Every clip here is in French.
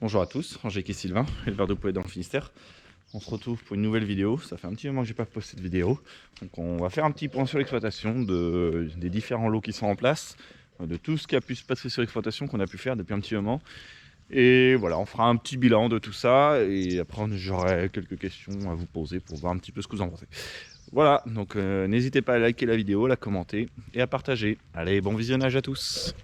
Bonjour à tous, Angélique et Sylvain, éleveur de poulets dans le Finistère. On se retrouve pour une nouvelle vidéo. Ça fait un petit moment que j'ai pas posté de vidéo. Donc on va faire un petit point sur l'exploitation des différents lots qui sont en place, de tout ce qui a pu se passer sur l'exploitation qu'on a pu faire depuis un petit moment. Et voilà, on fera un petit bilan de tout ça et après j'aurai quelques questions à vous poser pour voir un petit peu ce que vous en pensez. Voilà, donc n'hésitez pas à liker la vidéo, à la commenter et à partager. Allez, bon visionnage à tous.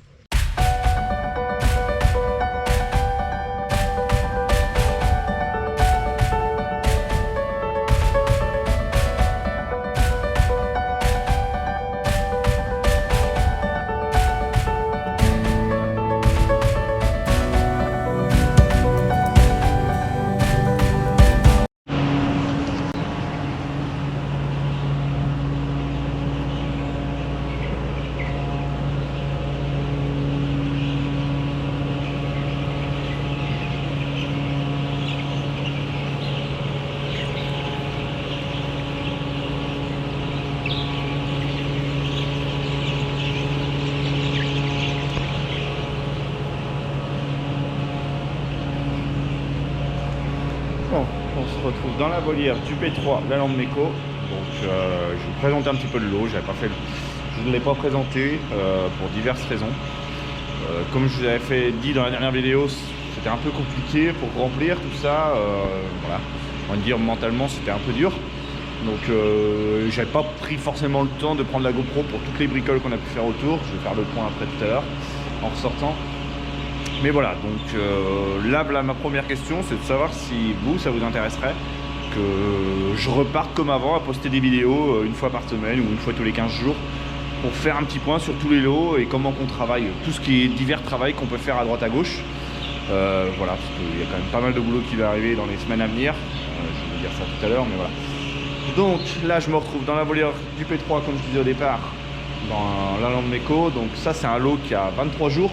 Bon, on se retrouve dans la volière du P3 la Lande Méco. Donc je vais vous présenter un petit peu le lot. Je ne l'ai pas présenté pour diverses raisons. Comme je vous avais dit dans la dernière vidéo, c'était un peu compliqué pour remplir tout ça. Voilà, on va dire mentalement c'était un peu dur. Donc j'avais pas pris forcément le temps de prendre la GoPro pour toutes les bricoles qu'on a pu faire autour. Je vais faire le point après tout à l'heure en ressortant. Mais voilà, donc là, ma première question, c'est de savoir si vous, ça vous intéresserait que je reparte comme avant à poster des vidéos une fois par semaine ou une fois tous les 15 jours pour faire un petit point sur tous les lots et comment on travaille, tout ce qui est divers travail qu'on peut faire à droite à gauche. Voilà, parce qu'il y a quand même pas mal de boulot qui va arriver dans les semaines à venir. Je vais vous dire ça tout à l'heure, mais voilà. Donc là, je me retrouve dans la volière du P3, comme je disais au départ, dans la Lande Méco. Donc ça, c'est un lot qui a 23 jours.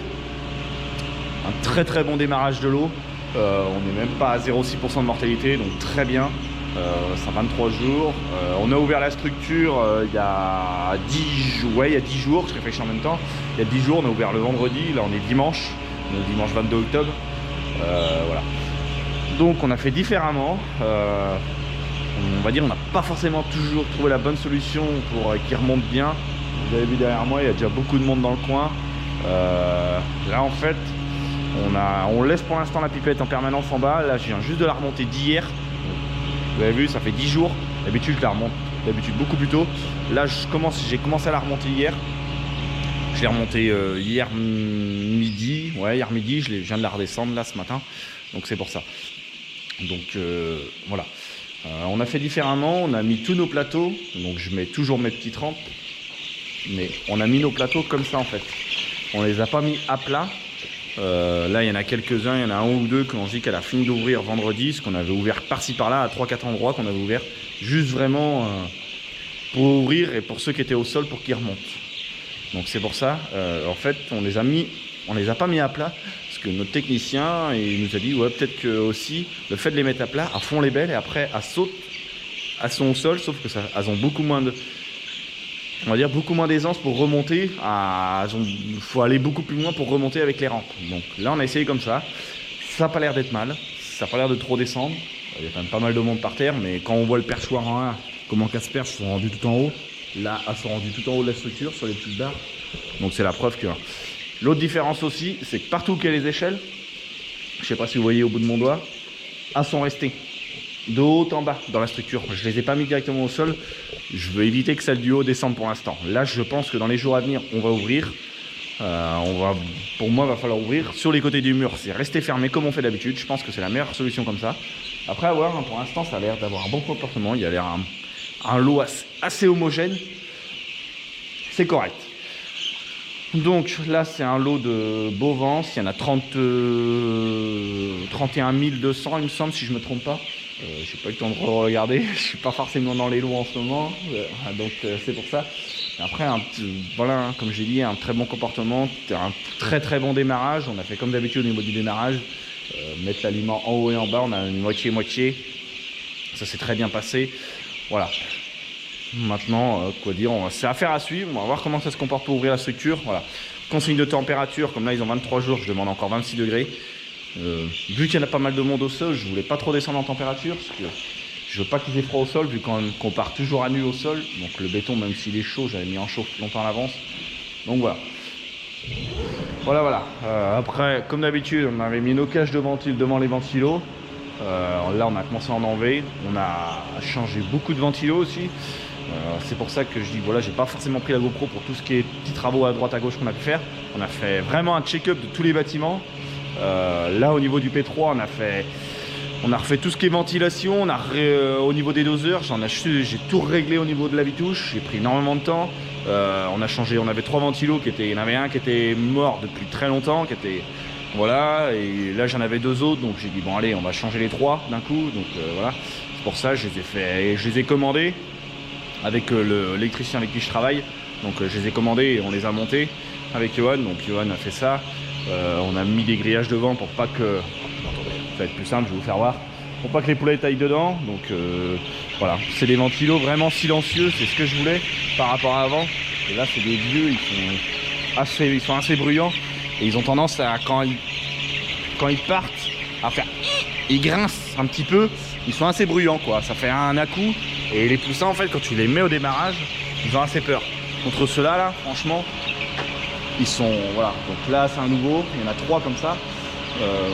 Un très très bon démarrage de l'eau, on n'est même pas à 0,6% de mortalité, donc très bien, ça 23 jours. On a ouvert la structure il y a 10 jours, je réfléchis en même temps, il y a 10 jours, on a ouvert le vendredi, là on est dimanche 22 octobre, voilà. Donc on a fait différemment, on va dire on n'a pas forcément toujours trouvé la bonne solution pour qu'il remonte bien. Vous avez vu derrière moi, il y a déjà beaucoup de monde dans le coin, là en fait, on laisse pour l'instant la pipette en permanence en bas. Là, je viens juste de la remonter d'hier. Vous avez vu, ça fait 10 jours. D'habitude, je la remonte beaucoup plus tôt. Là, j'ai commencé à la remonter hier. Je l'ai remontée hier midi. Ouais, hier midi, je viens de la redescendre là ce matin. Donc, c'est pour ça. Donc, voilà. On a fait différemment. On a mis tous nos plateaux. Donc, je mets toujours mes petites rampes. Mais on a mis nos plateaux comme ça en fait. On les a pas mis à plat. Là il y en a quelques-uns, il y en a un ou deux que l'on dit qu'elle a fini d'ouvrir vendredi, ce qu'on avait ouvert par-ci par-là à 3-4 endroits qu'on avait ouvert juste vraiment pour ouvrir et pour ceux qui étaient au sol pour qu'ils remontent. Donc c'est pour ça, en fait on les a pas mis à plat parce que notre technicien il nous a dit ouais peut-être que aussi le fait de les mettre à plat, elles font les belles et après elles sautent, elles sont au sol, sauf que elles ont beaucoup moins de... On va dire beaucoup moins d'aisance pour remonter, il faut aller beaucoup plus loin pour remonter avec les rampes. Donc là on a essayé comme ça, ça n'a pas l'air d'être mal, ça n'a pas l'air de trop descendre. Il y a quand même pas mal de monde par terre, mais quand on voit le perchoir en 1, comment qu'elles se perchent, sont rendues tout en haut. Là elles sont rendues tout en haut de la structure sur les petites barres. Donc c'est la preuve que... L'autre différence aussi, c'est que partout qu'il y a les échelles, je ne sais pas si vous voyez au bout de mon doigt, elles sont restées de haut en bas dans la structure. Je les ai pas mis directement au sol. Je veux éviter que celle du haut descende pour l'instant. Là, je pense que dans les jours à venir, on va ouvrir. Pour moi, il va falloir ouvrir sur les côtés du mur. C'est rester fermé comme on fait d'habitude. Je pense que c'est la meilleure solution comme ça. Après avoir, pour l'instant, ça a l'air d'avoir un bon comportement. Il y a l'air un lot assez homogène. C'est correct. Donc là, c'est un lot de bovins. Il y en a 31 200, il me semble, si je ne me trompe pas. Je n'ai pas eu le temps de regarder, je suis pas forcément dans les lots en ce moment, donc c'est pour ça. Et après, voilà, hein, comme j'ai dit, un très bon comportement, un très très bon démarrage. On a fait comme d'habitude au niveau du démarrage, mettre l'aliment en haut et en bas, on a une moitié-moitié. Ça s'est très bien passé. Voilà. Maintenant, quoi dire, c'est affaire à suivre. On va voir comment ça se comporte pour ouvrir la structure. Voilà. Consigne de température, comme là ils ont 23 jours, je demande encore 26 degrés. Vu qu'il y en a pas mal de monde au sol, je voulais pas trop descendre en température parce que je veux pas qu'il fasse froid au sol vu qu'on part toujours à nu au sol. Donc le béton, même s'il est chaud, j'avais mis en chauffe longtemps à l'avance. Donc voilà. Voilà. Après, comme d'habitude, on avait mis nos cages de ventile devant les ventilos. Là, on a commencé à en enlever. On a changé beaucoup de ventilos aussi. C'est pour ça que je dis, voilà, j'ai pas forcément pris la GoPro pour tout ce qui est petits travaux à droite à gauche qu'on a pu faire. On a fait vraiment un check-up de tous les bâtiments. Là, au niveau du P3, on a refait tout ce qui est ventilation. Au niveau des doseurs, j'ai tout réglé au niveau de la vitouche. J'ai pris énormément de temps. On avait 3 ventilos il y en avait un qui était mort depuis très longtemps, voilà, et là j'en avais 2 autres, donc j'ai dit bon allez, on va changer les 3 d'un coup, donc voilà. C'est pour ça je les ai commandés avec l'électricien avec qui je travaille, donc je les ai commandés et on les a montés avec Johan, donc Johan a fait ça. On a mis des grillages devant pour pas que, attendez, ça va être plus simple, je vais vous faire voir, pour pas que les poulettes aillent dedans, donc voilà, c'est des ventilos vraiment silencieux, c'est ce que je voulais par rapport à avant. Et là c'est des vieux, ils sont assez bruyants et ils ont tendance à, quand ils partent, à faire, ils grincent un petit peu, ils sont assez bruyants quoi, ça fait un à-coup. Et les poussins en fait, quand tu les mets au démarrage, ils ont assez peur. Contre ceux-là là, franchement, ils sont, voilà, donc là c'est un nouveau, il y en a 3 comme ça.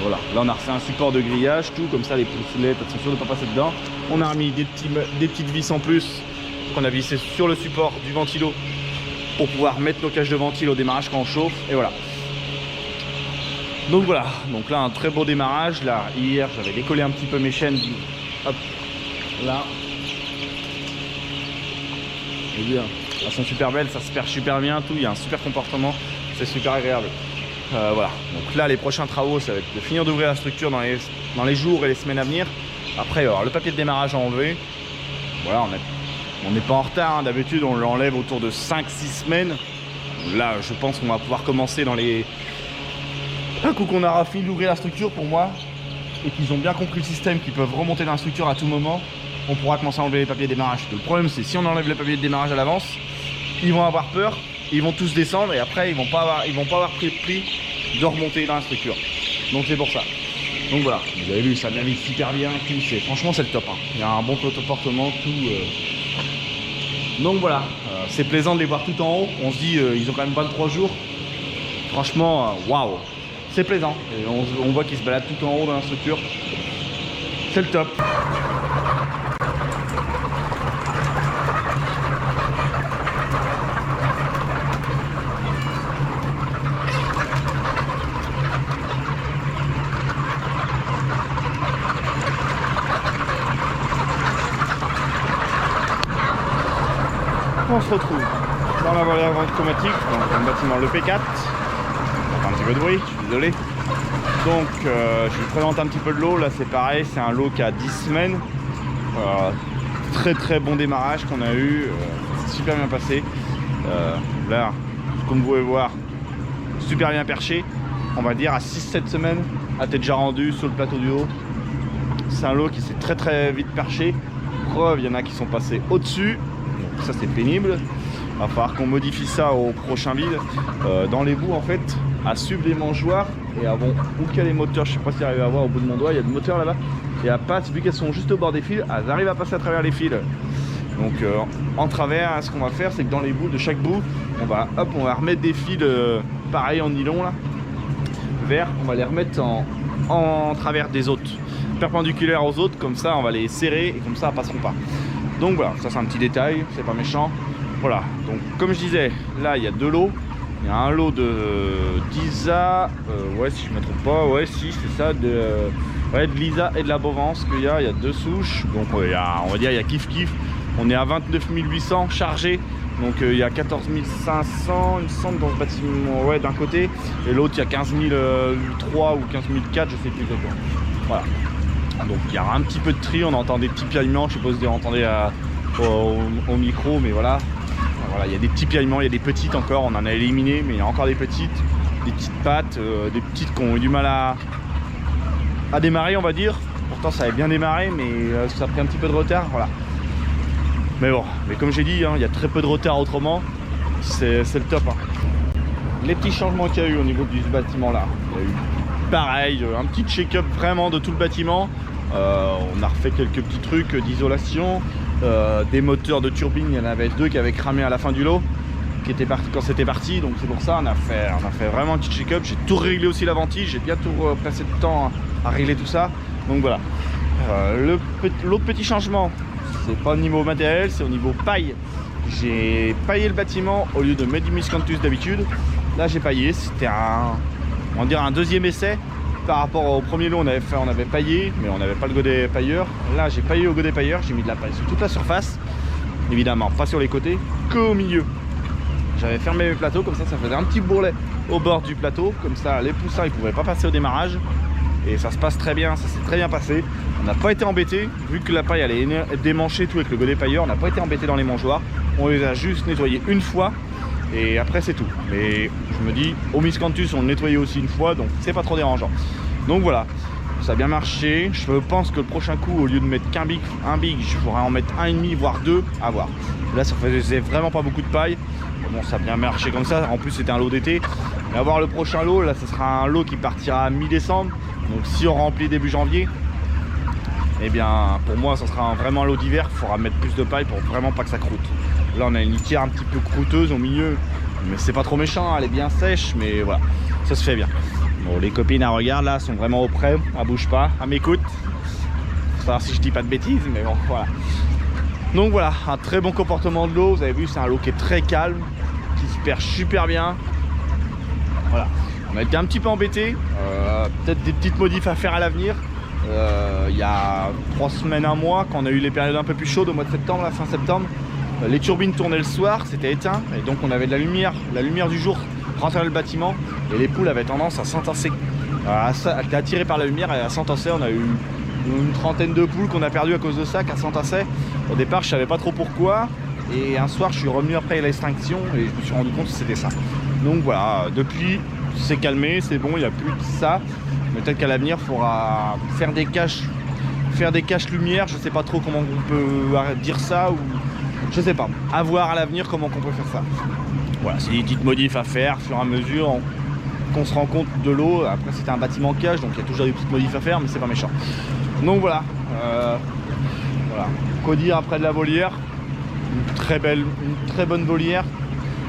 Voilà, là on a refait un support de grillage, tout comme ça, les pousselettes sont sûrs de ne pas passer dedans. On a remis des petites vis en plus qu'on a vissé sur le support du ventilo pour pouvoir mettre nos cages de ventile au démarrage quand on chauffe, et voilà. Donc voilà, donc là un très beau démarrage. Là hier j'avais décollé un petit peu mes chaînes, hop, là. Et bien, elles sont super belles, ça se perche super bien, tout, il y a un super comportement, c'est super agréable. Voilà, donc là les prochains travaux ça va être de finir d'ouvrir la structure dans les jours et les semaines à venir. Après alors, le papier de démarrage à enlever. Voilà, on n'est pas en retard, hein. D'habitude on l'enlève autour de 5-6 semaines. Là je pense qu'on va pouvoir commencer dans les... Un coup qu'on aura fini d'ouvrir la structure pour moi et qu'ils ont bien compris le système, qu'ils peuvent remonter dans la structure à tout moment, on pourra commencer à enlever les papiers de démarrage. Le problème c'est si on enlève les papiers de démarrage à l'avance, ils vont avoir peur. Ils vont tous descendre et après ils vont pas avoir pris le pli de remonter dans la structure. Donc c'est pour ça. Donc voilà, vous avez vu, ça navigue super bien, tout, franchement c'est le top. Hein. Il y a un bon comportement, tout. Donc voilà, c'est plaisant de les voir tout en haut. On se dit, ils ont quand même 23 jours. Franchement, waouh, c'est plaisant. Et on voit qu'ils se baladent tout en haut dans la structure. C'est le top. On se retrouve dans la vallée avant chromatique, dans le bâtiment le P4. On fait un petit peu de bruit, je suis désolé. Donc je vous présente un petit peu de l'eau. Là c'est pareil, c'est un lot qui a 10 semaines. Très bon démarrage qu'on a eu, c'est super bien passé. Là, comme vous pouvez voir, super bien perché. On va dire à 6-7 semaines, à tête déjà rendue sur le plateau du haut. C'est un lot qui s'est très vite perché. Preuve, il y en a qui sont passés au-dessus. Ça c'est pénible, il va falloir qu'on modifie ça au prochain vide. Dans les bouts en fait, à suivre les mangeoires et à bon, où qu'il y a les moteurs, je sais pas si j'arrive à voir au bout de mon doigt, il y a des moteurs là-bas. Et à pattes, vu qu'elles sont juste au bord des fils, elles arrivent à passer à travers les fils. Donc en travers, hein, ce qu'on va faire, c'est que dans les bouts, de chaque bout, on va remettre des fils pareil en nylon là, verts, on va les remettre en travers des autres, perpendiculaires aux autres, comme ça on va les serrer et comme ça elles passeront pas. Donc voilà, ça c'est un petit détail, c'est pas méchant. Voilà, donc comme je disais, là il y a 2 lots. Il y a un lot de d'Isa, ouais si je me trompe pas, ouais si c'est ça, de l'Isa et de la Bovance qu'il y a 2 souches. Donc on va dire il y a kiff. On est à 29 800 chargés. Donc il y a 14 500 il me semble dans ce bâtiment, ouais d'un côté. Et l'autre il y a 15 003 ou 15 004, je sais plus exactement. Voilà. Donc il y a un petit peu de tri, on entend des petits piaillements, je sais pas si vous entendez au micro, mais voilà. Voilà, il y a des petits piaillements, il y a des petites encore, on en a éliminé, mais il y a encore des petites pattes, des petites qui ont eu du mal à démarrer on va dire. Pourtant ça avait bien démarré, mais ça a pris un petit peu de retard, voilà. Mais bon, mais comme j'ai dit, hein, il y a très peu de retard autrement, c'est le top. Hein. Les petits changements qu'il y a eu au niveau du bâtiment là, il y a eu pareil, un petit check-up vraiment de tout le bâtiment. On a refait quelques petits trucs d'isolation, des moteurs de turbine, il y en avait 2 qui avaient cramé à la fin du lot, qui étaient quand c'était parti, donc c'est pour ça on a fait vraiment un petit check-up. J'ai tout réglé aussi la ventile, j'ai bien tout passé de temps à régler tout ça, donc voilà. L'autre petit changement, c'est pas au niveau matériel, c'est au niveau paille. J'ai paillé le bâtiment au lieu de mettre du miscanthus d'habitude. Là j'ai paillé, c'était on va dire un deuxième essai. Par rapport au premier lot on avait paillé, mais on n'avait pas le godet pailleur. Là j'ai paillé au godet pailleur, j'ai mis de la paille sur toute la surface, évidemment pas sur les côtés, qu'au milieu. J'avais fermé mes plateaux, comme ça faisait un petit bourrelet au bord du plateau, comme ça les poussins ils pouvaient pas passer au démarrage. Et ça se passe très bien, ça s'est très bien passé. On n'a pas été embêté, vu que la paille allait démancher tout avec le godet pailleur, on n'a pas été embêté dans les mangeoires. On les a juste nettoyés une fois et après c'est tout. Mais je me dis, au miscanthus on le nettoyait aussi une fois, donc c'est pas trop dérangeant. Donc voilà, ça a bien marché. Je pense que le prochain coup, au lieu de mettre qu'un big, je pourrais en mettre 1,5 voire 2, à voir. Là ça faisait vraiment pas beaucoup de paille. Bon, ça a bien marché comme ça, en plus c'était un lot d'été. Et à voir le prochain lot, là ce sera un lot qui partira à mi-décembre. Donc si on remplit début janvier, eh bien pour moi ça sera vraiment un lot d'hiver. Il faudra mettre plus de paille pour vraiment pas que ça croûte. Là on a une litière un petit peu croûteuse au milieu, mais c'est pas trop méchant, elle est bien sèche, mais voilà, ça se fait bien. Bon, les copines à regard là sont vraiment au près, elles bougent pas, elles m'écoutent. Faut savoir si je dis pas de bêtises, mais bon voilà. Donc voilà, un très bon comportement de l'eau. Vous avez vu, c'est un lot qui est très calme, qui se perche super bien. Voilà. On a été un petit peu embêté, peut-être des petites modifs à faire à l'avenir. Il y a 3 semaines, un mois, quand on a eu les périodes un peu plus chaudes au mois de septembre, la fin septembre, les turbines tournaient le soir, c'était éteint, et donc on avait de la lumière du jour rentrait dans le bâtiment, et les poules avaient tendance à s'entasser. Elle était attirée par la lumière et à s'entasser. On a eu une trentaine de poules qu'on a perdues à cause de ça, qui s'entassaient. Au départ, je savais pas trop pourquoi, et un soir, je suis revenu après l'extinction et je me suis rendu compte que c'était ça. Donc voilà, depuis c'est calmé, c'est bon, il n'y a plus de ça. Mais peut-être qu'à l'avenir, il faudra faire des caches lumière. Je sais pas trop comment on peut dire ça, ou je sais pas. À voir à l'avenir comment on peut faire ça. Voilà, c'est des petites modifs à faire au fur et à mesure qu'on se rend compte de l'eau. Après, c'était un bâtiment cage, donc il y a toujours des petites modifs à faire, mais c'est pas méchant. Donc voilà. Voilà. Qu'au dire après de la volière, une très bonne volière,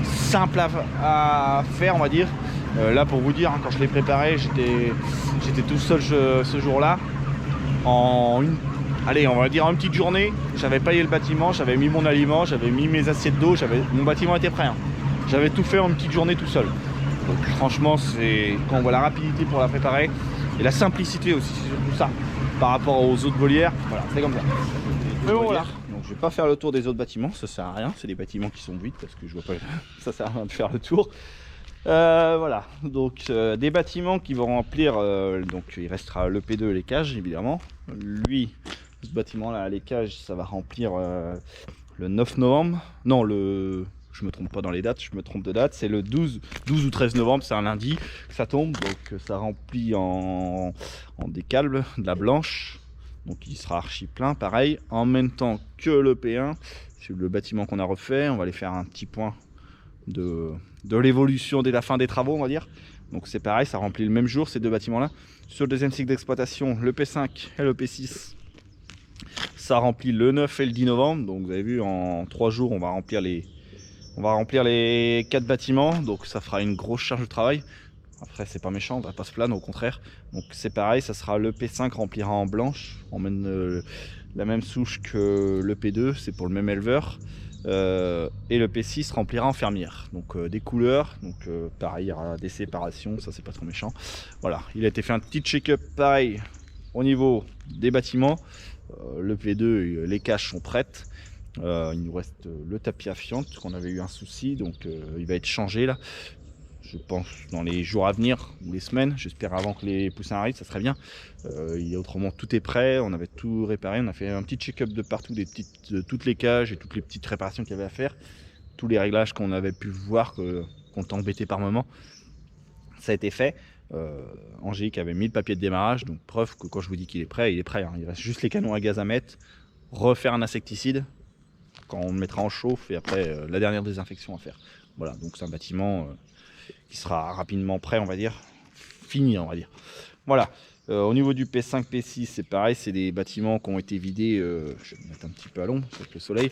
simple à faire, on va dire. Là pour vous dire, hein, quand je l'ai préparé, j'étais tout seul ce jour-là. Allez, on va dire en une petite journée, j'avais paillé le bâtiment, j'avais mis mon aliment, j'avais mis mes assiettes d'eau, mon bâtiment était prêt. Hein. J'avais tout fait en une petite journée tout seul. Donc franchement, c'est quand on voit la rapidité pour la préparer et la simplicité aussi, c'est surtout ça. Par rapport aux autres volières, voilà, c'est comme ça. Mais bon, voilà. Donc je vais pas faire le tour des autres bâtiments, ça sert à rien. C'est des bâtiments qui sont vides parce que je vois pas, ça sert à rien de faire le tour. Voilà, donc des bâtiments qui vont remplir, donc il restera le P2 et les cages évidemment. Lui, ce bâtiment là, les cages, ça va remplir le 9 novembre. Non, je me trompe pas dans les dates, je me trompe de date. C'est le 12 ou 13 novembre, c'est un lundi que ça tombe. Donc ça remplit en décalbe, de la blanche. Donc il sera archi plein, pareil, en même temps que le P1. C'est le bâtiment qu'on a refait. On va aller faire un petit point de l'évolution dès la fin des travaux, on va dire. Donc c'est pareil, ça remplit le même jour ces deux bâtiments là. Sur le deuxième cycle d'exploitation, le P5 et le P6, ça remplit le 9 et le 10 novembre. Donc vous avez vu, en 3 jours on va remplir les 4 bâtiments. Donc ça fera une grosse charge de travail. Après c'est pas méchant, on va pas se plaindre, au contraire. Donc c'est pareil, ça sera le P5 remplira en blanche, on mène la même souche que le P2, c'est pour le même éleveur. Et le P6 remplira en fermière, donc des couleurs, donc pareil, il y aura des séparations, ça c'est pas trop méchant. Voilà, il a été fait un petit check-up pareil au niveau des bâtiments. Le P2, les caches sont prêtes. Il nous reste le tapis à fiente, qu'on avait eu un souci, donc il va être changé là. Je pense dans les jours à venir ou les semaines, j'espère avant que les poussins arrivent, ça serait bien. Autrement tout est prêt, on avait tout réparé, on a fait un petit check-up de partout, de toutes les cages et toutes les petites réparations qu'il y avait à faire. Tous les réglages qu'on avait pu voir, qu'on était embêté par moment, ça a été fait. Angélique avait mis le papier de démarrage, donc preuve que quand je vous dis qu'il est prêt, il est prêt. Hein. Il reste juste les canons à gaz à mettre, refaire un insecticide quand on le mettra en chauffe et après la dernière désinfection à faire. Voilà, donc c'est un bâtiment qui sera rapidement prêt, on va dire, fini, on va dire. Voilà. Au niveau du P5, P6, c'est pareil, c'est des bâtiments qui ont été vidés. Je vais me mettre un petit peu à l'ombre avec le soleil.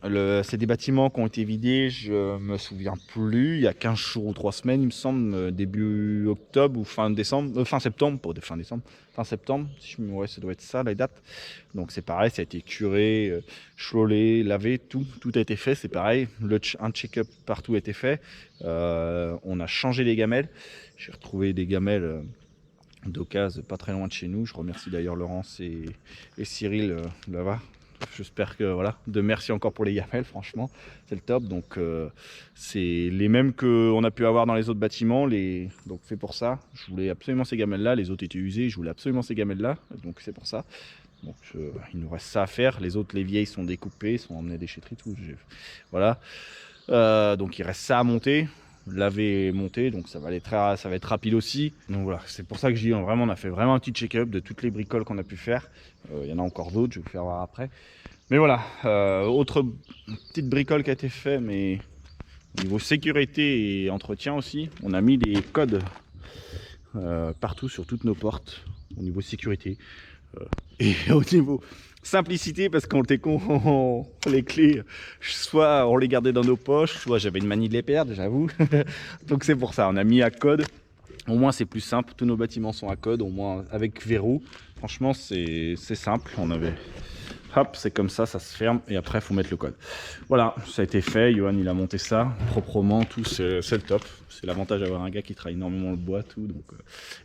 C'est des bâtiments qui ont été vidés, je me souviens plus, il y a 15 jours ou 3 semaines, il me semble, début octobre ou fin décembre, fin septembre, pas de fin décembre, fin septembre, si je me ouais, ça doit être ça la date. Donc c'est pareil, ça a été curé, chlolé, lavé, tout a été fait, c'est pareil. Un check-up partout a été fait. On a changé les gamelles. J'ai retrouvé des gamelles d'occasion pas très loin de chez nous. Je remercie d'ailleurs Laurence et Cyril là-bas. J'espère que voilà, merci encore pour les gamelles, franchement, c'est le top. Donc c'est les mêmes qu'on a pu avoir dans les autres bâtiments, donc c'est pour ça. Je voulais absolument ces gamelles-là, les autres étaient usées, je voulais absolument ces gamelles-là, donc c'est pour ça. Donc il nous reste ça à faire. Les autres, les vieilles sont découpées, sont emmenées à déchetterie, tout. Voilà. Donc il reste ça à monter. Laver et monter, donc ça va être rapide aussi. Donc voilà, c'est pour ça que je dis vraiment, on a fait vraiment un petit check-up de toutes les bricoles qu'on a pu faire. Il y en a encore d'autres, je vais vous faire voir après. Mais voilà, autre petite bricole qui a été faite, mais au niveau sécurité et entretien aussi, on a mis des codes partout sur toutes nos portes au niveau sécurité et au niveau simplicité, parce qu'on était con, les clés, soit on les gardait dans nos poches, soit j'avais une manie de les perdre, j'avoue. Donc c'est pour ça, on a mis à code. Au moins c'est plus simple, tous nos bâtiments sont à code, au moins avec verrou. Franchement c'est simple, on avait... Hop, c'est comme ça, ça se ferme et après il faut mettre le code. Voilà, ça a été fait, Johan il a monté ça proprement, tout, c'est le top. C'est l'avantage d'avoir un gars qui travaille énormément le bois, tout. Donc,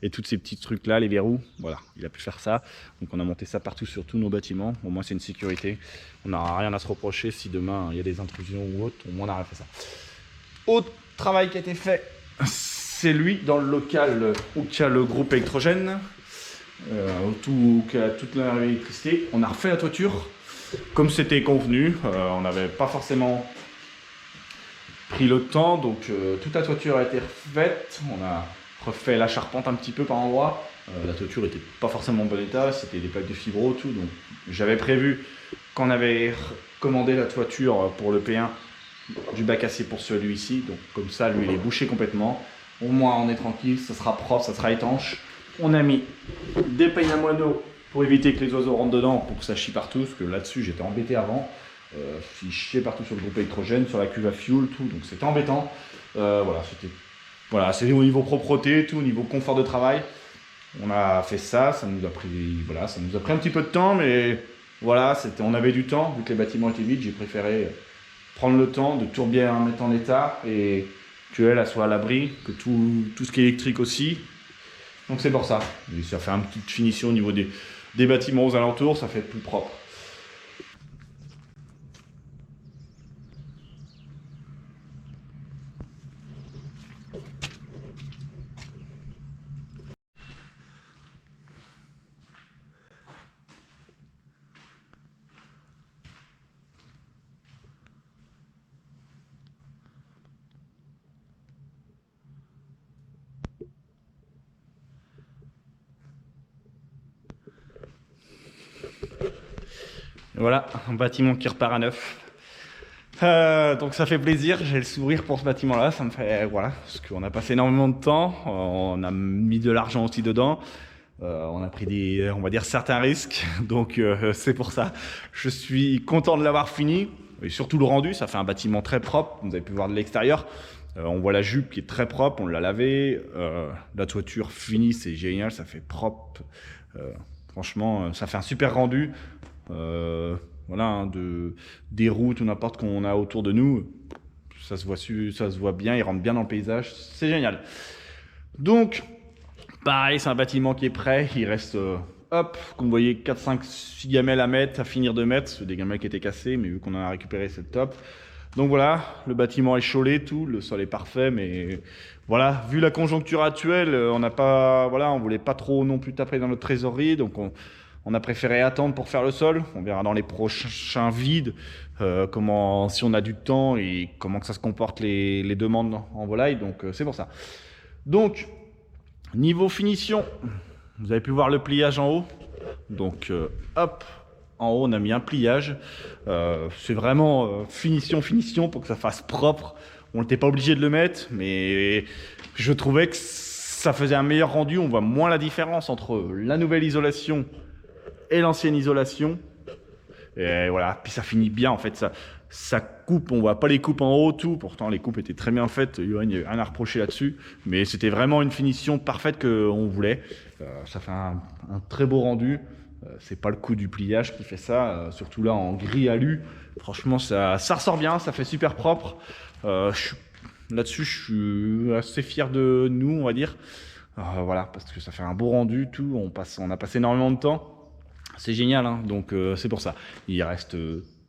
et tous ces petits trucs là, les verrous, voilà, il a pu faire ça. Donc on a monté ça partout sur tous nos bâtiments, au moins c'est une sécurité. On n'a rien à se reprocher si demain il y a des intrusions ou autre, au moins on a fait ça. Autre travail qui a été fait, c'est lui dans le local où il y a le groupe électrogène. Toute l'électricité, on a refait la toiture comme c'était convenu. On n'avait pas forcément pris le temps, donc toute la toiture a été refaite. On a refait la charpente un petit peu par endroit. La toiture était pas forcément en bon état, c'était des plaques de fibro, tout. Donc j'avais prévu qu'on avait commandé la toiture pour le P1 du bac acier pour celui-ci. Donc comme ça, lui, il est bouché complètement. Au moins, on est tranquille, ça sera propre, ça sera étanche. On a mis des peignes à moineaux pour éviter que les oiseaux rentrent dedans, pour que ça chie partout, parce que là-dessus j'étais embêté avant. Il chiait partout sur le groupe électrogène, sur la cuve à fuel, tout, donc c'était embêtant. Voilà, c'est au niveau propreté, tout, au niveau confort de travail. On a fait ça, ça nous a pris un petit peu de temps, mais voilà, on avait du temps, vu que les bâtiments étaient vides, j'ai préféré prendre le temps de tout bien mettre en état et qu'elle soit à l'abri, que tout ce qui est électrique aussi. Donc c'est pour ça. Et ça fait une petite finition au niveau des bâtiments aux alentours, ça fait plus propre. Voilà, un bâtiment qui repart à neuf. Donc ça fait plaisir, j'ai le sourire pour ce bâtiment-là, ça me fait... Voilà, parce qu'on a passé énormément de temps, on a mis de l'argent aussi dedans, on a pris on va dire, certains risques, donc c'est pour ça. Je suis content de l'avoir fini, et surtout le rendu, ça fait un bâtiment très propre, vous avez pu voir de l'extérieur. On voit la jupe qui est très propre, on l'a lavé, la toiture finie, c'est génial, ça fait propre. Franchement, ça fait un super rendu. Voilà, hein, des routes ou n'importe qu'on a autour de nous, ça se voit bien, il rentre bien dans le paysage, c'est génial. Donc, pareil, c'est un bâtiment qui est prêt, il reste, hop, comme vous voyez, 4, 5, 6 gamelles à mettre, à finir de mettre, c'est des gamelles qui étaient cassées, mais vu qu'on en a récupéré, c'est le top. Donc voilà, le bâtiment est chaulé, tout, le sol est parfait, mais voilà, vu la conjoncture actuelle, on voulait pas trop non plus taper dans notre trésorerie, donc on a préféré attendre pour faire le sol. On verra dans les prochains vides si on a du temps et comment que ça se comporte les demandes en volaille. Donc c'est pour ça. Donc niveau finition, vous avez pu voir le pliage en haut. Donc hop, en haut on a mis un pliage. C'est vraiment finition pour que ça fasse propre. On n'était pas obligé de le mettre, mais je trouvais que ça faisait un meilleur rendu. On voit moins la différence entre la nouvelle isolation et l'ancienne isolation. Et voilà, puis ça finit bien en fait, ça coupe, on voit pas les coupes en haut, tout, pourtant les coupes étaient très bien faites, il n'y avait rien à reprocher là-dessus, mais c'était vraiment une finition parfaite qu'on voulait. Ça fait un très beau rendu, c'est pas le coup du pliage qui fait ça, surtout là en gris alu, franchement ça ressort bien, ça fait super propre. Là-dessus je suis assez fier de nous, on va dire, voilà, parce que ça fait un beau rendu, tout, on a passé énormément de temps. C'est génial, hein, donc c'est pour ça. Il reste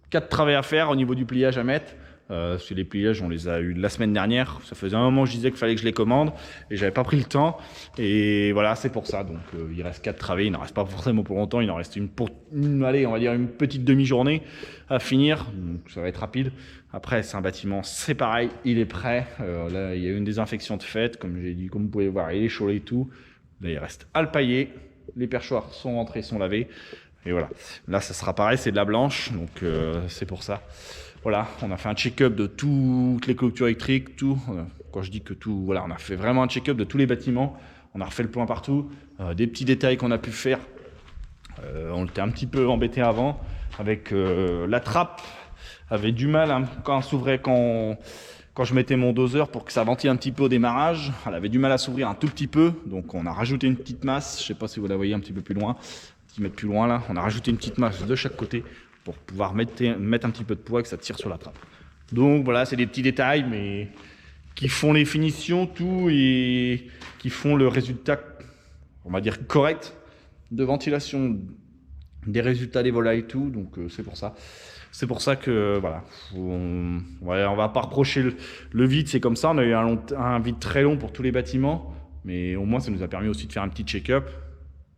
4 travées à faire au niveau du pliage à mettre. Parce que les pliages, on les a eu la semaine dernière. Ça faisait un moment que je disais qu'il fallait que je les commande et j'avais pas pris le temps. Et voilà, c'est pour ça. Donc il reste 4 travées. Il n'en reste pas forcément pour longtemps. Il en reste allez, on va dire une petite demi-journée à finir. Donc ça va être rapide. Après, c'est un bâtiment, c'est pareil. Il est prêt. Là, il y a eu une désinfection de fait. Comme j'ai dit, comme vous pouvez voir, il est chaud et tout. Là, il reste à le pailler. Les perchoirs sont rentrés, sont lavés. Et voilà. Là, ça sera pareil, c'est de la blanche. Donc, c'est pour ça. Voilà, on a fait un check-up de toutes les clôtures électriques, tout. Quand je dis que tout, voilà, on a fait vraiment un check-up de tous les bâtiments. On a refait le point partout. Des petits détails qu'on a pu faire. On était un petit peu embêté avant. Avec la trappe, avait du mal hein, quand elle s'ouvrait, quand je mettais mon doseur pour que ça ventile un petit peu au démarrage. Elle avait du mal à s'ouvrir un tout petit peu. Donc on a rajouté une petite masse. Je ne sais pas si vous la voyez un petit peu plus loin. Un petit mètre plus loin là. On a rajouté une petite masse de chaque côté pour pouvoir mettre un petit peu de poids et que ça tire sur la trappe. Donc voilà, c'est des petits détails mais qui font les finitions, tout, et qui font le résultat, on va dire, correct de ventilation, des résultats des volailles, tout. Donc c'est pour ça. C'est pour ça que voilà, on va pas reprocher le vide, c'est comme ça. On a eu un vide très long pour tous les bâtiments, mais au moins ça nous a permis aussi de faire un petit check-up.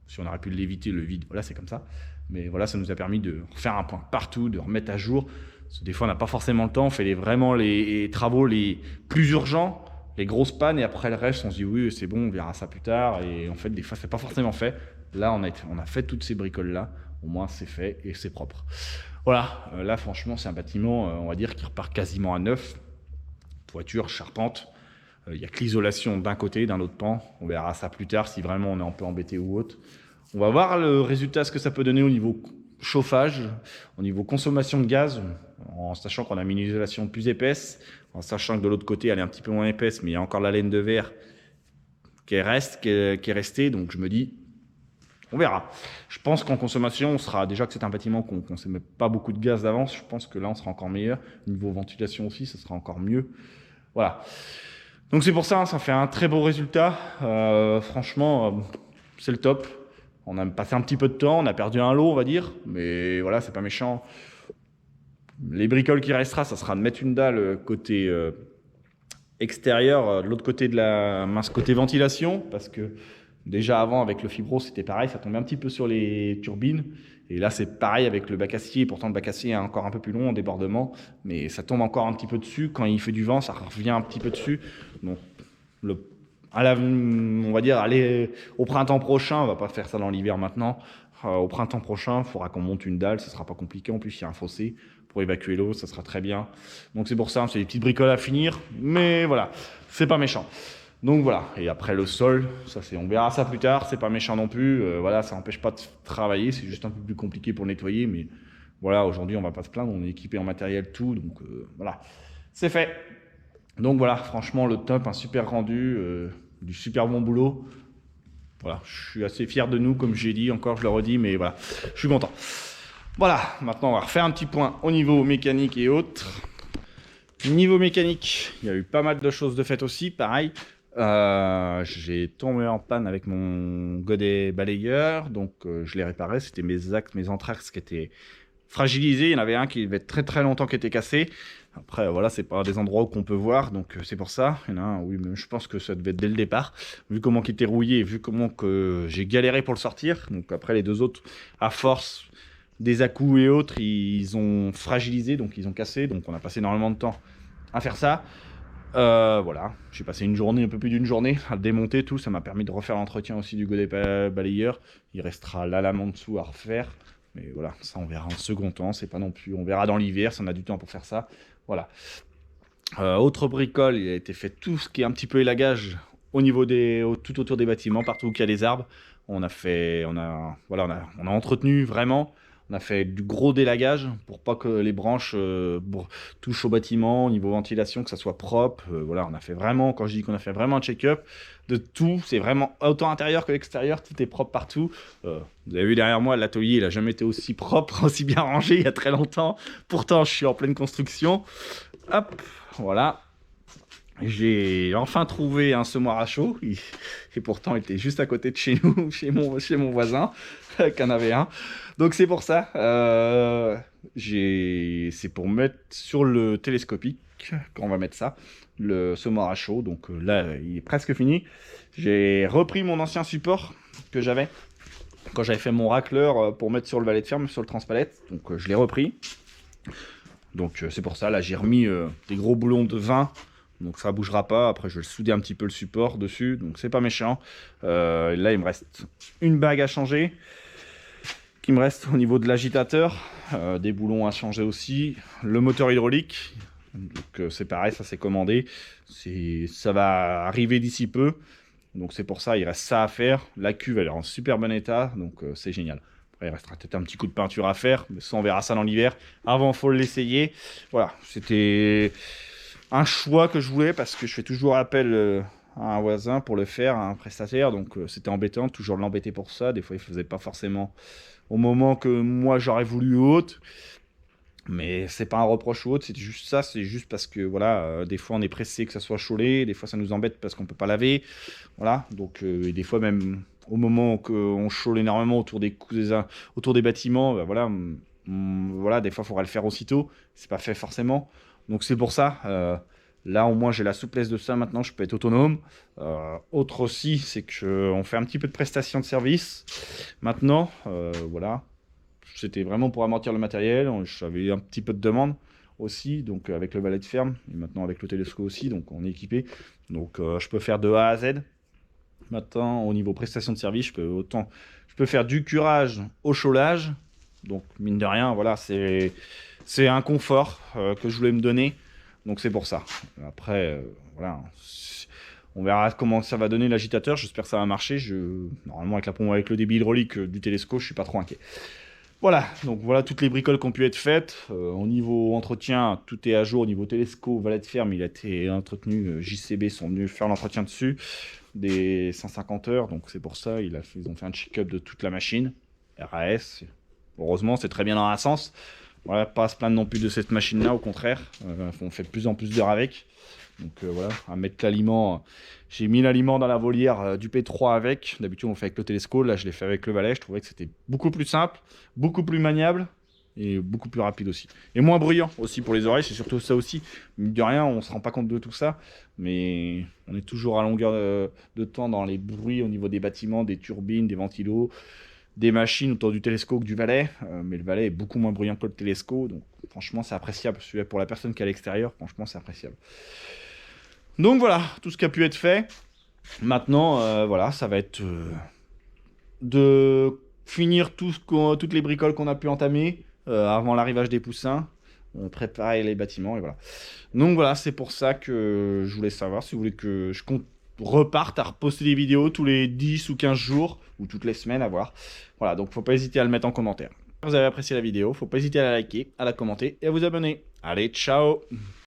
Si on aurait pu l'éviter, le vide, voilà, c'est comme ça. Mais voilà, ça nous a permis de faire un point partout, de remettre à jour. Parce que des fois, on n'a pas forcément le temps. On fait vraiment les travaux les plus urgents, les grosses pannes, et après le reste, on se dit oui, c'est bon, on verra ça plus tard. Et en fait, des fois, c'est pas forcément fait. Là, on a fait toutes ces bricoles-là. Au moins, c'est fait et c'est propre. Voilà, là franchement c'est un bâtiment, on va dire, qui repart quasiment à neuf. Toiture, charpente, il n'y a que l'isolation d'un côté, d'un autre pan. On verra ça plus tard si vraiment on est un peu embêté ou autre. On va voir le résultat, ce que ça peut donner au niveau chauffage, au niveau consommation de gaz, en sachant qu'on a mis une isolation plus épaisse, en sachant que de l'autre côté elle est un petit peu moins épaisse, mais il y a encore la laine de verre qui est restée, donc je me dis... On verra. Je pense qu'en consommation, on sera déjà que c'est un bâtiment qu'on ne consomme pas beaucoup de gaz d'avance. Je pense que là, on sera encore meilleur. Niveau ventilation aussi, ça sera encore mieux. Voilà. Donc c'est pour ça, ça fait un très beau résultat. Franchement, c'est le top. On a passé un petit peu de temps, on a perdu un lot, on va dire. Mais voilà, c'est pas méchant. Les bricoles qui restera, ça sera de mettre une dalle côté extérieur, de l'autre côté de la mince côté ventilation, parce que déjà avant, avec le fibro, c'était pareil, ça tombait un petit peu sur les turbines. Et là, c'est pareil avec le bac acier. Pourtant, le bac acier est encore un peu plus long en débordement, mais ça tombe encore un petit peu dessus. Quand il fait du vent, ça revient un petit peu dessus. Donc, on va dire, aller au printemps prochain, on va pas faire ça dans l'hiver maintenant. Au printemps prochain, il faudra qu'on monte une dalle, ça sera pas compliqué. En plus, il y a un fossé pour évacuer l'eau, ça sera très bien. Donc, c'est pour ça, c'est des petites bricoles à finir. Mais voilà, c'est pas méchant. Donc voilà, et après le sol, ça on verra ça plus tard, c'est pas méchant non plus, voilà, ça n'empêche pas de travailler, c'est juste un peu plus compliqué pour nettoyer, mais voilà, aujourd'hui on va pas se plaindre, on est équipé en matériel tout, donc voilà, c'est fait. Donc voilà, franchement le top, un super rendu, du super bon boulot. Voilà, je suis assez fier de nous, comme j'ai dit, encore je le redis, mais voilà, je suis content. Voilà, maintenant on va refaire un petit point au niveau mécanique et autres. Niveau mécanique, il y a eu pas mal de choses de faites aussi, pareil. J'ai tombé en panne avec mon godet balayeur, donc je l'ai réparé. C'était mes axes, mes entraxes qui étaient fragilisés. Il y en avait un qui avait très très longtemps qui était cassé. Après voilà, c'est pas des endroits qu'on peut voir, donc c'est pour ça. Il y en a un, oui, mais je pense que ça devait être dès le départ, vu comment il était rouillé, vu comment que j'ai galéré pour le sortir. Donc après les deux autres, à force des à-coups et autres, ils ont fragilisé, donc ils ont cassé. Donc on a passé énormément de temps à faire ça. Voilà, j'ai passé une journée, un peu plus d'une journée à le démonter tout. Ça m'a permis de refaire l'entretien aussi du godet balayeur. Il restera la lame en dessous à refaire, mais voilà, ça on verra en second temps. C'est pas non plus, on verra dans l'hiver si on a du temps pour faire ça. Voilà. Autre bricole, il a été fait tout ce qui est un petit peu élagage au niveau tout autour des bâtiments, partout où il y a des arbres. On a entretenu vraiment. On a fait du gros délagage pour pas que les branches touchent au bâtiment, au niveau ventilation, que ça soit propre. Voilà, on a fait vraiment, quand je dis qu'on a fait vraiment un check-up de tout, c'est vraiment autant intérieur que extérieur, tout est propre partout. Vous avez vu derrière moi, l'atelier, il a jamais été aussi propre, aussi bien rangé il y a très longtemps. Pourtant, je suis en pleine construction. Hop, voilà. J'ai enfin trouvé un semoir à chaud, et pourtant il était juste à côté de chez nous, chez mon voisin, qui en avait un. Donc c'est pour ça, c'est pour mettre sur le télescopique, qu'on va mettre ça, le semoir à chaud. Donc là, il est presque fini. J'ai repris mon ancien support que j'avais quand j'avais fait mon racleur pour mettre sur le valet de ferme, sur le transpalette. Donc je l'ai repris. Donc c'est pour ça, là j'ai remis des gros boulons de 20. Donc ça bougera pas. Après je vais souder un petit peu le support dessus. Donc c'est pas méchant. Là il me reste une bague à changer. Qui me reste au niveau de l'agitateur. Des boulons à changer aussi. Le moteur hydraulique. Donc c'est pareil, ça c'est commandé. Ça va arriver d'ici peu. Donc c'est pour ça, il reste ça à faire. La cuve elle est en super bon état. Donc c'est génial. Après, il restera peut-être un petit coup de peinture à faire. Mais ça on verra ça dans l'hiver. Avant il faut l'essayer. Voilà, c'était un choix que je voulais parce que je fais toujours appel à un voisin pour le faire, à un prestataire, donc c'était embêtant, toujours l'embêter pour ça. Des fois il faisait pas forcément au moment que moi j'aurais voulu ou autre, mais c'est pas un reproche ou autre, c'est juste ça, c'est juste parce que voilà, des fois on est pressé que ça soit chaulé, des fois ça nous embête parce qu'on peut pas laver, voilà, donc et des fois même au moment qu'on chaule énormément autour des bâtiments, bah, voilà, voilà, des fois il faudra le faire aussitôt, c'est pas fait forcément. Donc c'est pour ça, là au moins j'ai la souplesse de ça, maintenant je peux être autonome. Autre aussi, c'est qu'on fait un petit peu de prestation de service. Maintenant, voilà, c'était vraiment pour amortir le matériel, j'avais un petit peu de demande aussi, donc avec le valet de ferme, et maintenant avec le télescope aussi, donc on est équipé. Donc je peux faire de A à Z. Maintenant au niveau prestation de service, je peux faire du curage au chaulage. Donc mine de rien, voilà, c'est un confort que je voulais me donner, donc c'est pour ça. Après, voilà, on verra comment ça va donner l'agitateur. J'espère que ça va marcher. Normalement, avec le débit hydraulique du télescope, je suis pas trop inquiet. Voilà, donc voilà toutes les bricoles qui ont pu être faites. Au niveau entretien, tout est à jour. Au niveau télescope, valet de ferme, il a été entretenu. JCB sont venus faire l'entretien dessus, des 150 heures. Donc c'est pour ça, ils ont fait un check-up de toute la machine. RAS. Heureusement, c'est très bien dans un sens. Voilà, pas à se plaindre non plus de cette machine-là, au contraire. On fait de plus en plus d'heures avec. Donc voilà, à mettre l'aliment. J'ai mis l'aliment dans la volière du P3 avec. D'habitude, on le fait avec le télescope. Là, je l'ai fait avec le valet. Je trouvais que c'était beaucoup plus simple, beaucoup plus maniable et beaucoup plus rapide aussi. Et moins bruyant aussi pour les oreilles. C'est surtout ça aussi. Mine de rien, on ne se rend pas compte de tout ça. Mais on est toujours à longueur de temps dans les bruits au niveau des bâtiments, des turbines, des ventilos, des machines autour du télescope que du valet, mais le valet est beaucoup moins bruyant que le télescope, donc franchement c'est appréciable. Celui-là, pour la personne qui est à l'extérieur, franchement c'est appréciable. Donc voilà, tout ce qui a pu être fait. Maintenant, voilà, ça va être de finir toutes les bricoles qu'on a pu entamer avant l'arrivage des poussins, préparer les bâtiments, et voilà. Donc voilà, c'est pour ça que je voulais savoir si vous voulez que je reparte à reposter des vidéos tous les 10 ou 15 jours, ou toutes les semaines, à voir. Voilà, donc faut pas hésiter à le mettre en commentaire. Si vous avez apprécié la vidéo, faut pas hésiter à la liker, à la commenter et à vous abonner. Allez, ciao!